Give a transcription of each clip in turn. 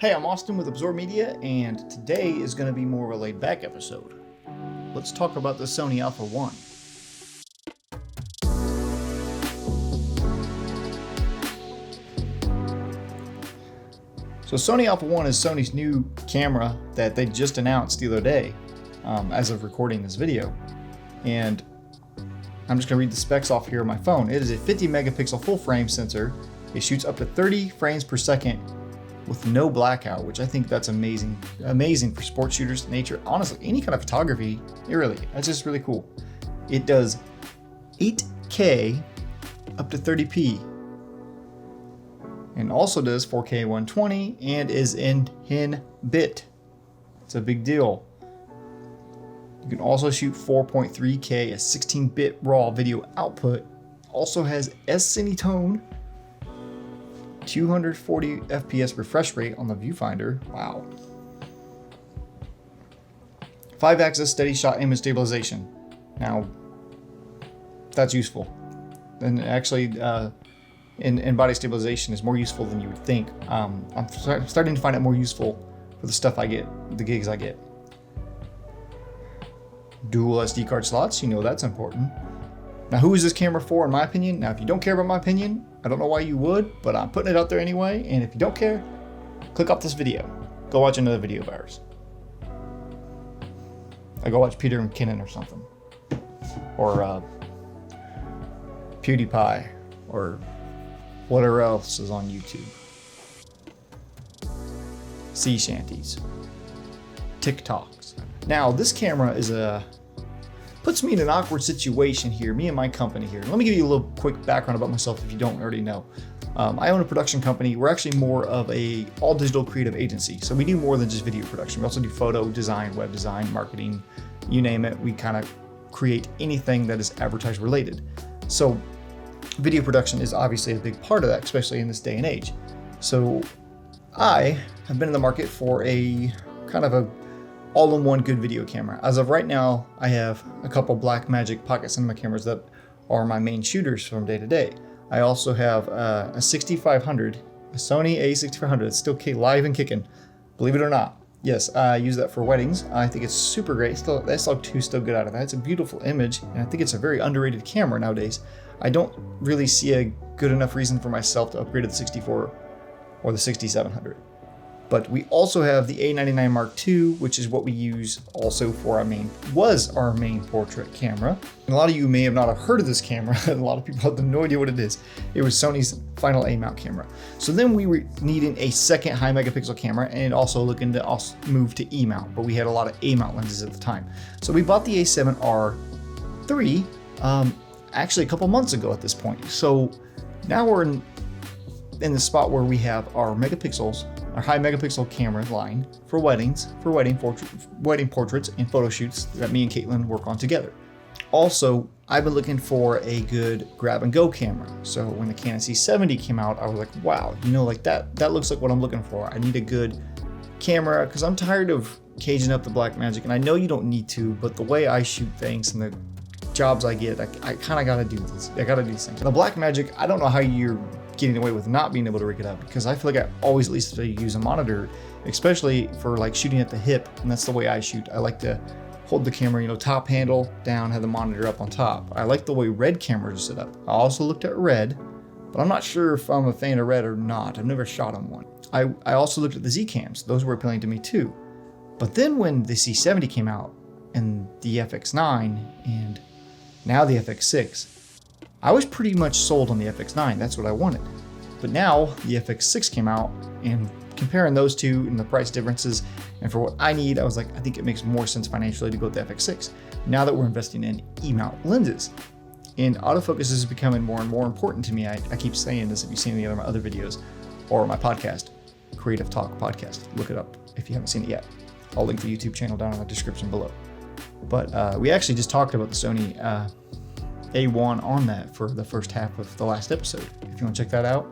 Hey, I'm Austin with Absorb Media, and today is going to be more of a laid-back episode. Let's talk about the Sony A1. So Sony A1 is Sony's new camera that they just announced the other day, as of recording this video. And I'm just going to read the specs off here on my phone. It is a 50 megapixel full frame sensor. It shoots up to 30 frames per second with no blackout, which I think that's amazing. Amazing for sports shooters, nature, honestly, any kind of photography. That's just really cool. It does 8K up to 30p, and also does 4K 120 and is in 10-bit. It's a big deal. You can also shoot 4.3K, a 16-bit raw video output. Also has S-Cinetone, 240 FPS refresh rate on the viewfinder. Wow. 5-axis steady shot image stabilization. Now, that's useful. And actually, in body stabilization is more useful than you would think. I'm starting to find it more useful for the stuff I get, the gigs I get. Dual SD card slots, you know that's important. Now, who is this camera for, in my opinion? Now, if you don't care about my opinion, I don't know why you would, but I'm putting it out there anyway. And if you don't care, click off this video. Go watch another video of ours. I go watch Peter McKinnon or something. Or PewDiePie. Or whatever else is on YouTube. Sea shanties. TikToks. Now, this camera is puts me in an awkward situation here, me and my company here. Let me give you a little quick background about myself if you don't already know. I own a production company. We're actually more of a all digital creative agency. So we do more than just video production. We also do photo design, web design, marketing, you name it. We kind of create anything that is advertised related. So video production is obviously a big part of that, especially in this day and age. So I have been in the market for a kind of a all-in-one good video camera. As of right now, I have a couple Blackmagic pocket cinema cameras that are my main shooters from day to day. I also have a 6500, a Sony A6500. It's still live and kicking, believe it or not. Yes, I use that for weddings. I think it's super great. Still, the SLG2 is still good out of that. It's a beautiful image, and I think it's a very underrated camera nowadays. I don't really see a good enough reason for myself to upgrade to the 64 or the 6700. But we also have the A99 Mark II, which is what we use also for was our main portrait camera. And a lot of you may have not heard of this camera, and a lot of people have no idea what it is. It was Sony's final A mount camera. So then we were needing a second high megapixel camera and also looking to also move to E mount, but we had a lot of A mount lenses at the time. So we bought the A7R III actually a couple months ago at this point. So now we're in the spot where we have our high megapixel camera line for weddings, for wedding portraits and photo shoots that me and Caitlin work on together. Also, I've been looking for a good grab and go camera. So when the Canon C70 came out, I was like, wow, that looks like what I'm looking for. I need a good camera because I'm tired of caging up the Blackmagic, and I know you don't need to, but the way I shoot things and the jobs I get, I kind of got to do this. I got to do these things. The Blackmagic, I don't know how you're getting away with not being able to rig it up, because I feel like I always at least use a monitor, especially for like shooting at the hip, and that's the way I shoot. I like to hold the camera, top handle down, have the monitor up on top. I like the way Red cameras are set up. I also looked at Red, but I'm not sure if I'm a fan of Red or not. I've never shot on one. I also looked at the Z cams. Those were appealing to me too. But then when the C70 came out and the FX9 and now the FX6, I was pretty much sold on the FX9. That's what I wanted. But now the FX6 came out, and comparing those two and the price differences and for what I need, I was like, I think it makes more sense financially to go with the FX6 now that we're investing in E-mount lenses. And autofocus is becoming more and more important to me. I keep saying this if you've seen any of my other videos or my podcast, Creative Talk Podcast. Look it up if you haven't seen it yet. I'll link the YouTube channel down in the description below. But we actually just talked about the Sony A1 on that for the first half of the last episode. If you want to check that out,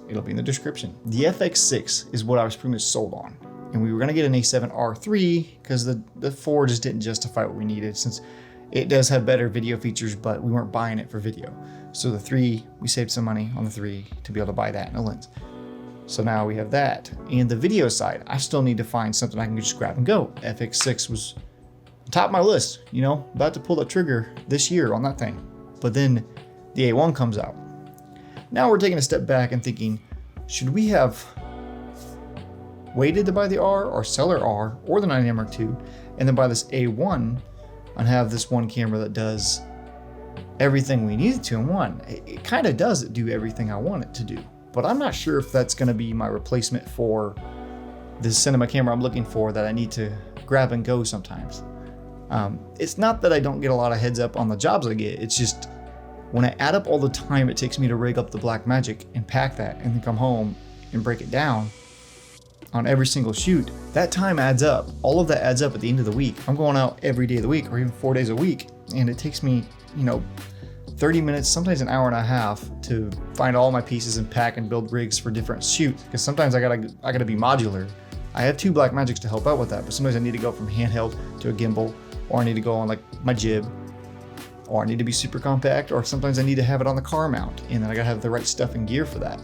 it'll be in the description. The FX6 is what I was pretty much sold on. And we were going to get an A7R III because the 4 just didn't justify what we needed, since it does have better video features, but we weren't buying it for video. So the 3, we saved some money on the 3 to be able to buy that and a lens. So now we have that. And the video side, I still need to find something I can just grab and go. FX6 was top of my list, you know, about to pull the trigger this year on that thing. But then the A1 comes out. Now we're taking a step back and thinking, should we have waited to buy the R or seller R or the 90 Mark II and then buy this A1 and have this one camera that does everything we need it to in one? It kind of does do everything I want it to do, but I'm not sure if that's going to be my replacement for the cinema camera I'm looking for that I need to grab and go sometimes. It's not that I don't get a lot of heads up on the jobs I get, it's just when I add up all the time it takes me to rig up the Blackmagic and pack that and then come home and break it down on every single shoot, that time adds up. All of that adds up at the end of the week. I'm going out every day of the week or even 4 days a week, and it takes me, 30 minutes, sometimes an hour and a half to find all my pieces and pack and build rigs for different shoots, because sometimes I gotta be modular. I have 2 Blackmagics to help out with that, but sometimes I need to go from handheld to a gimbal, or I need to go on like my jib, or I need to be super compact, or sometimes I need to have it on the car mount, and then I gotta have the right stuff and gear for that.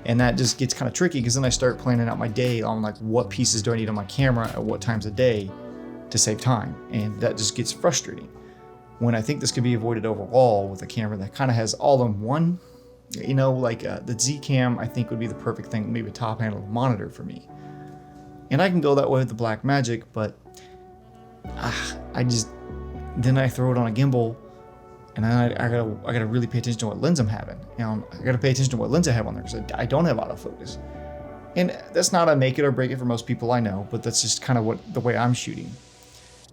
And that just gets kind of tricky, because then I start planning out my day on like what pieces do I need on my camera at what times a day to save time, and that just gets frustrating. When I think this could be avoided overall with a camera that kind of has all in one, the Z Cam I think would be the perfect thing, maybe a top handle monitor for me. And I can go that way with the Blackmagic, but then I throw it on a gimbal, and then I gotta really pay attention to what lens I'm having. I gotta pay attention to what lens I have on there, because I don't have autofocus. And that's not a make it or break it for most people, I know, but that's just kind of the way I'm shooting.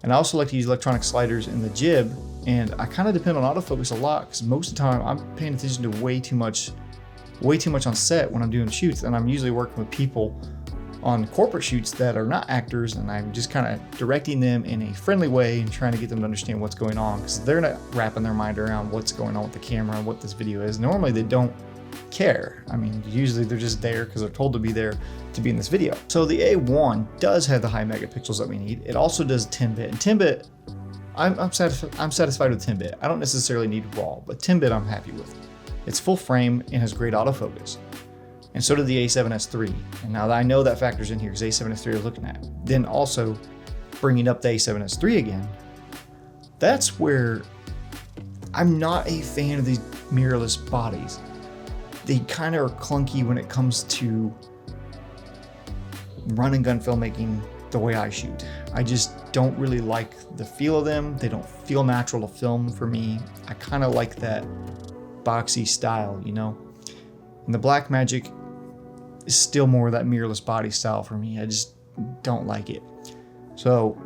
And I also like to use electronic sliders in the jib, and I kind of depend on autofocus a lot, because most of the time I'm paying attention to way too much on set when I'm doing shoots, and I'm usually working with people on corporate shoots that are not actors, and I'm just kind of directing them in a friendly way and trying to get them to understand what's going on, because they're not wrapping their mind around what's going on with the camera and what this video is. Normally they don't care. I mean, usually they're just there because they're told to be there to be in this video. So the A1 does have the high megapixels that we need. It also does 10-bit, and 10-bit, I'm satisfied with 10-bit. I don't necessarily need RAW, but 10-bit I'm happy with. It's full frame and has great autofocus. And so did the A7S III. And now that I know that factors in here, because A7S III are looking at. Then also bringing up the A7S III again, that's where I'm not a fan of these mirrorless bodies. They kind of are clunky when it comes to run and gun filmmaking the way I shoot. I just don't really like the feel of them. They don't feel natural to film for me. I kind of like that boxy style, And the Blackmagic is still more of that mirrorless body style for me. I just don't like it. So,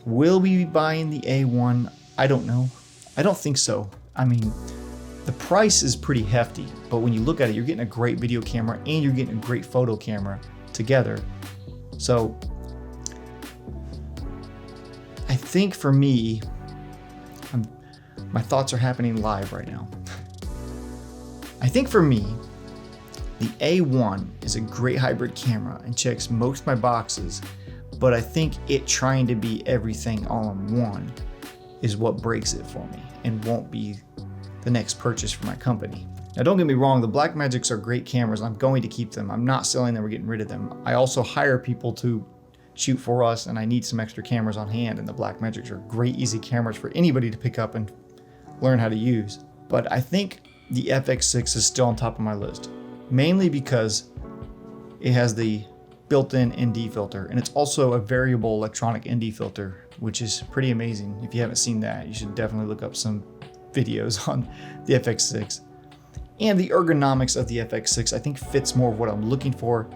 will we be buying the A1? I don't know. I don't think so. I mean, the price is pretty hefty, but when you look at it, you're getting a great video camera and you're getting a great photo camera together. So I think for me, my thoughts are happening live right now. I think for me, the A1 is a great hybrid camera and checks most of my boxes, but I think it trying to be everything all in one is what breaks it for me and won't be the next purchase for my company. Now don't get me wrong, the Blackmagics are great cameras. I'm going to keep them. I'm not selling them or getting rid of them. I also hire people to shoot for us, and I need some extra cameras on hand, and the Blackmagics are great, easy cameras for anybody to pick up and learn how to use. But I think the FX6 is still on top of my list, mainly because it has the built-in ND filter, and it's also a variable electronic ND filter, which is pretty amazing. If you haven't seen that, you should definitely look up some videos on the FX6. And the ergonomics of the FX6 I think fits more of what I'm looking for,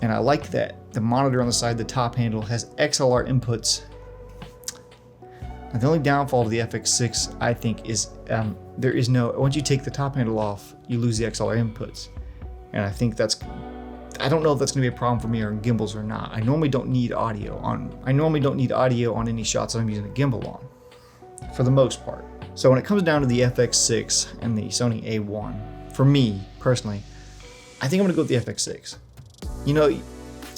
and I like that the monitor on the side, the top handle, has XLR inputs. And the only downfall of the FX6 I think is there is no, once you take the top handle off, you lose the XLR inputs, and I think I don't know if that's going to be a problem for me on gimbals or not. I normally don't need audio on any shots that I'm using a gimbal on, for the most part. So when it comes down to the FX6 and the Sony A1, for me personally, I think I'm gonna go with the FX6.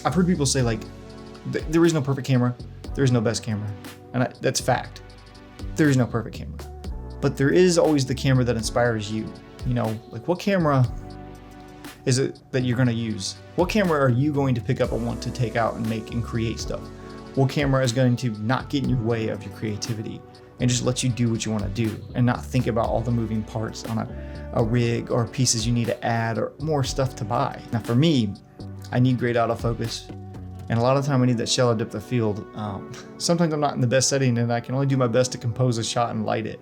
I've heard people say like, there is no perfect camera, there is no best camera, and that's fact. There is no perfect camera, but there is always the camera that inspires you. Like what camera, is it that you're going to use? What camera are you going to pick up and want to take out and make and create stuff? What camera is going to not get in your way of your creativity and just let you do what you want to do and not think about all the moving parts on a rig or pieces you need to add or more stuff to buy? Now for me, I need great autofocus, and a lot of the time I need that shallow depth of field. Sometimes I'm not in the best setting and I can only do my best to compose a shot and light it.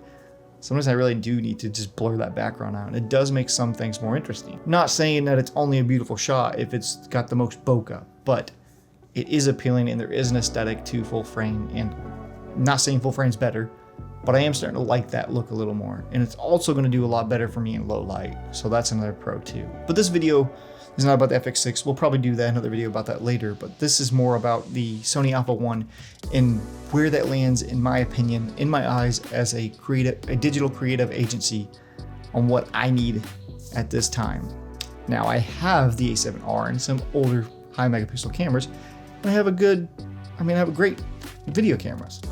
Sometimes I really do need to just blur that background out, and it does make some things more interesting. Not saying that it's only a beautiful shot if it's got the most bokeh, but it is appealing and there is an aesthetic to full frame, and I'm not saying full frame's better, but I am starting to like that look a little more, and it's also going to do a lot better for me in low light, so that's another pro too. But this video is not about the FX6. We'll probably do another video about that later, but this is more about the Sony A1 and where that lands, in my opinion, in my eyes, as a digital creative agency on what I need at this time. Now I have the A7R and some older high megapixel cameras, and I have great video cameras.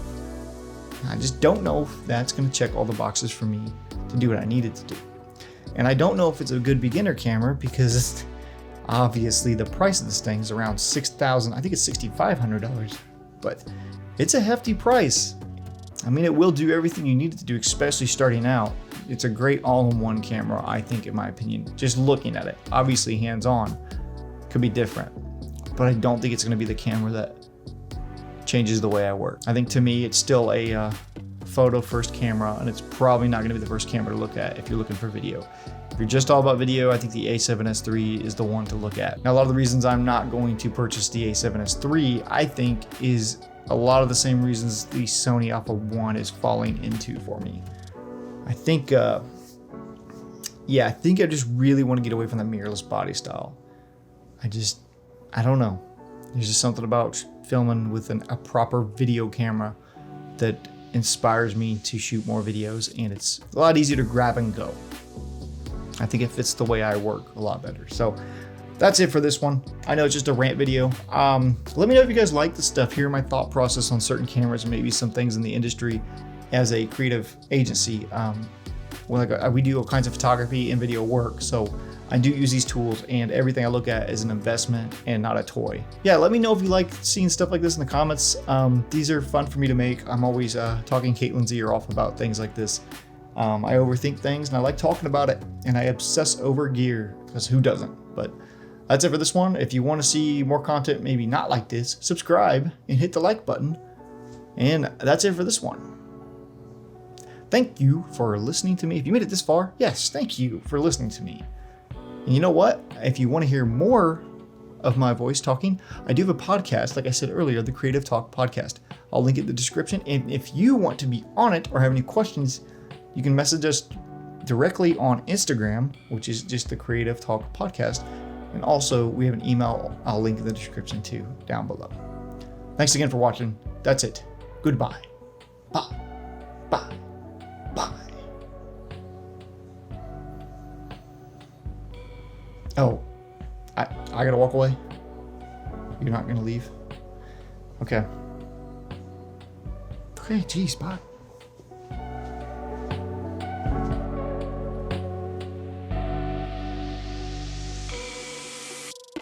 I just don't know if that's going to check all the boxes for me to do what I needed to do. And I don't know if it's a good beginner camera because obviously the price of this thing is around $6,000. I think it's $6,500, but it's a hefty price. I mean, it will do everything you need it to do, especially starting out. It's a great all-in-one camera, I think, in my opinion, just looking at it. Obviously hands-on could be different, but I don't think it's going to be the camera that changes the way I work. I think to me, it's still a photo first camera, and it's probably not going to be the first camera to look at if you're looking for video. If you're just all about video, I think the A7S III is the one to look at. Now, a lot of the reasons I'm not going to purchase the A7S III, I think, is a lot of the same reasons the Sony A1 is falling into for me. I think, I just really want to get away from the mirrorless body style. I don't know. There's just something about filming with a proper video camera that inspires me to shoot more videos, and it's a lot easier to grab and go. I think it fits the way I work a lot better. So that's it for this one. I know it's just a rant video. Let me know if you guys like this stuff. Hear my thought process on certain cameras and maybe some things in the industry as a creative agency. We do all kinds of photography and video work, so I do use these tools, and everything I look at is an investment and not a toy. Yeah, let me know if you like seeing stuff like this in the comments. These are fun for me to make. I'm always talking Caitlin's ear off about things like this. I overthink things and I like talking about it, and I obsess over gear, because who doesn't? But that's it for this one. If you want to see more content, maybe not like this, subscribe and hit the like button. And that's it for this one. Thank you for listening to me. If you made it this far, yes, thank you for listening to me. And you know what? If you want to hear more of my voice talking, I do have a podcast, like I said earlier, the Creative Talk Podcast. I'll link it in the description. And if you want to be on it or have any questions, you can message us directly on Instagram, which is just the Creative Talk Podcast. And also, we have an email I'll link in the description too, down below. Thanks again for watching. That's it. Goodbye. Bye. Bye. Bye. Oh, I gotta walk away? You're not gonna leave? Okay. Okay, geez, bye.